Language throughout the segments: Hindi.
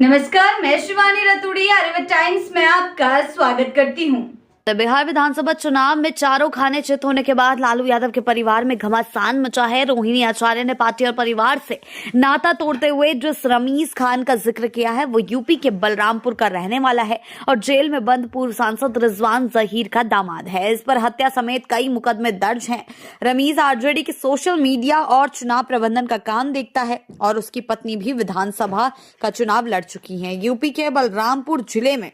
नमस्कार, मैं शिवानी रतूड़ी आर्यव्रत टाइम्स में आपका स्वागत करती हूँ। बिहार विधानसभा चुनाव में चारों खाने चित होने के बाद लालू यादव के परिवार में घमासान मचा है। रोहिणी आचार्य ने पार्टी और परिवार से नाता तोड़ते हुए जिस रमीज खान का जिक्र किया है वो यूपी के बलरामपुर का रहने वाला है और जेल में बंद पूर्व सांसद रिजवान जहीर का दामाद है। इस पर हत्या समेत कई मुकदमे दर्ज हैं। रमीज आरजेडी के सोशल मीडिया और चुनाव प्रबंधन का काम देखता है और उसकी पत्नी भी विधानसभा का चुनाव लड़ चुकी है। यूपी के बलरामपुर जिले में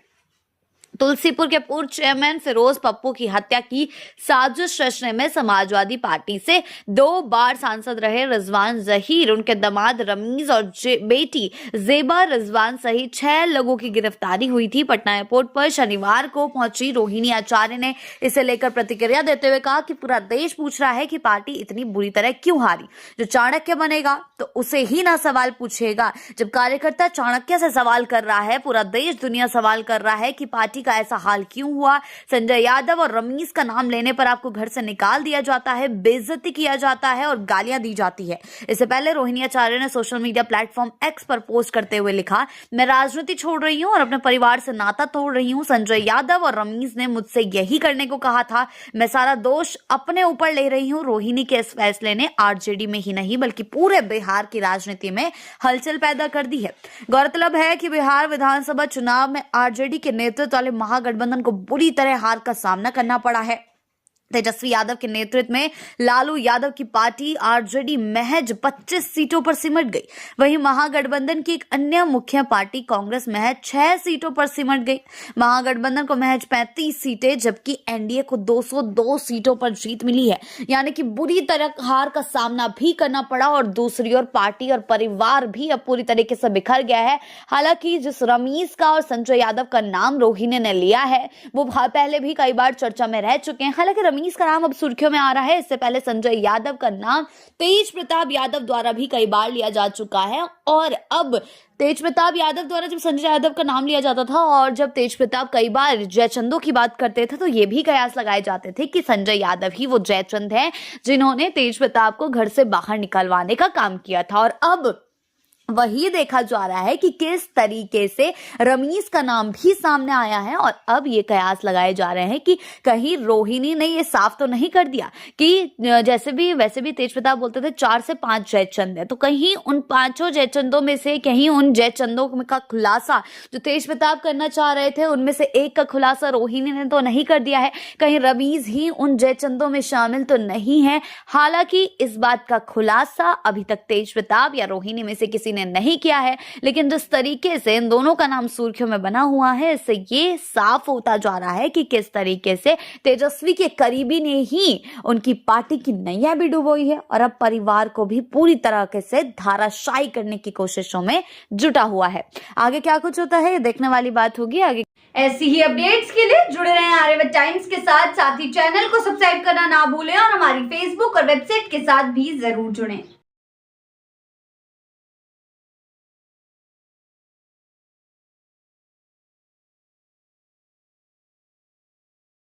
तुलसीपुर के पूर्व चेयरमैन फिरोज पप्पू की हत्या की साजिश रचने में समाजवादी पार्टी से 2 बार सांसद रहे रिजवान जहीर, उनके दामाद रमीज और बेटी जेबा रिजवान सहित 6 लोगों की गिरफ्तारी हुई थी। पटना एयरपोर्ट पर शनिवार को पहुंची रोहिणी आचार्य ने इसे लेकर प्रतिक्रिया देते हुए कहा कि पूरा देश पूछ रहा है कि पार्टी इतनी बुरी तरह क्यों हारी। जो चाणक्य बनेगा तो उसे ही ना सवाल पूछेगा। जब कार्यकर्ता चाणक्य से सवाल कर रहा है, पूरा देश दुनिया सवाल कर रहा है कि पार्टी का ऐसा हाल क्यों हुआ। संजय यादव और रमीज का नाम लेने पर आपको घर से निकाल दिया जाता है, बेइज्जती किया जाता है और गालियां दी जाती है। इससे पहले रोहिणी आचार्य ने सोशल मीडिया प्लेटफॉर्म एक्स पर पोस्ट करते हुए लिखा, मैं राजनीति छोड़ रही हूं और अपने परिवार से नाता तोड़ रही हूं। संजय यादव और रमीज ने मुझसे यही करने को कहा था। मैं सारा दोष अपने ऊपर ले रही हूं। रोहिणी के इस फैसले ने आरजेडी में ही नहीं बल्कि पूरे बिहार की राजनीति में हलचल पैदा कर दी है। गौरतलब है कि बिहार विधानसभा चुनाव में आरजेडी के नेतृत्व वाले महागठबंधन को बुरी तरह हार का सामना करना पड़ा है। तेजस्वी यादव के नेतृत्व में लालू यादव की पार्टी आरजेडी महज 25 सीटों पर सिमट गई। वहीं महागठबंधन की एक अन्य मुख्य पार्टी कांग्रेस महज 6 सीटों पर सिमट गई। महागठबंधन को महज 35 सीटें जबकि एनडीए को 202 सीटों पर जीत मिली है। यानी कि बुरी तरह हार का सामना भी करना पड़ा और दूसरी ओर पार्टी और परिवार भी अब पूरी तरीके से बिखर गया है। हालांकि जिस रमीज का और संजय यादव का नाम रोहिणी ने लिया है वो पहले भी कई बार चर्चा में रह चुके हैं। हालांकि रमीज का नाम अब सुर्खियों में आ रहा है। इससे पहले संजय यादव का नाम तेज प्रताप यादव द्वारा भी कई बार लिया जा चुका है और अब तेज प्रताप यादव द्वारा जब संजय यादव का नाम लिया जाता था और जब तेज प्रताप कई बार जयचंदों की बात करते थे तो ये भी कयास लगाए जाते थे कि संजय यादव ही वो जयचंद हैं जिन्होंने तेज प्रताप को घर से बाहर निकलवाने का काम किया था। और अब वही देखा जा रहा है कि किस तरीके से रमीज का नाम भी सामने आया है और अब ये कयास लगाए जा रहे हैं कि कहीं रोहिणी ने ये साफ तो नहीं कर दिया कि वैसे भी तेज प्रताप बोलते थे 4 से 5 जयचंद है, तो कहीं उन 5 जयचंदों में से कहीं उन जयचंदों का खुलासा जो तेज प्रताप करना चाह रहे थे उनमें से एक का खुलासा रोहिणी ने तो नहीं कर दिया है। कहीं रमीज ही उन जयचंदों में शामिल तो नहीं है। हालांकि इस बात का खुलासा अभी तक तेज प्रताप या रोहिणी में से किसी ने नहीं किया है, लेकिन जिस तरीके से इन दोनों का नाम सुर्खियों में बना हुआ है इससे ये साफ होता जा रहा है कि किस तरीके से तेजस्वी के करीबी ने ही उनकी पार्टी की नैया भी डुबोई है और अब परिवार को भी पूरी तरह से धाराशायी करने की कोशिशों में जुटा हुआ है। आगे क्या कुछ होता है ये देखने वाली बात होगी। आगे ऐसी ही अपडेट्स के लिए जुड़े रहें आर्यव्रत टाइम्स के साथ ही चैनल को सब्सक्राइब करना ना भूलें और हमारी फेसबुक और वेबसाइट के साथ भी जरूर जुड़ें।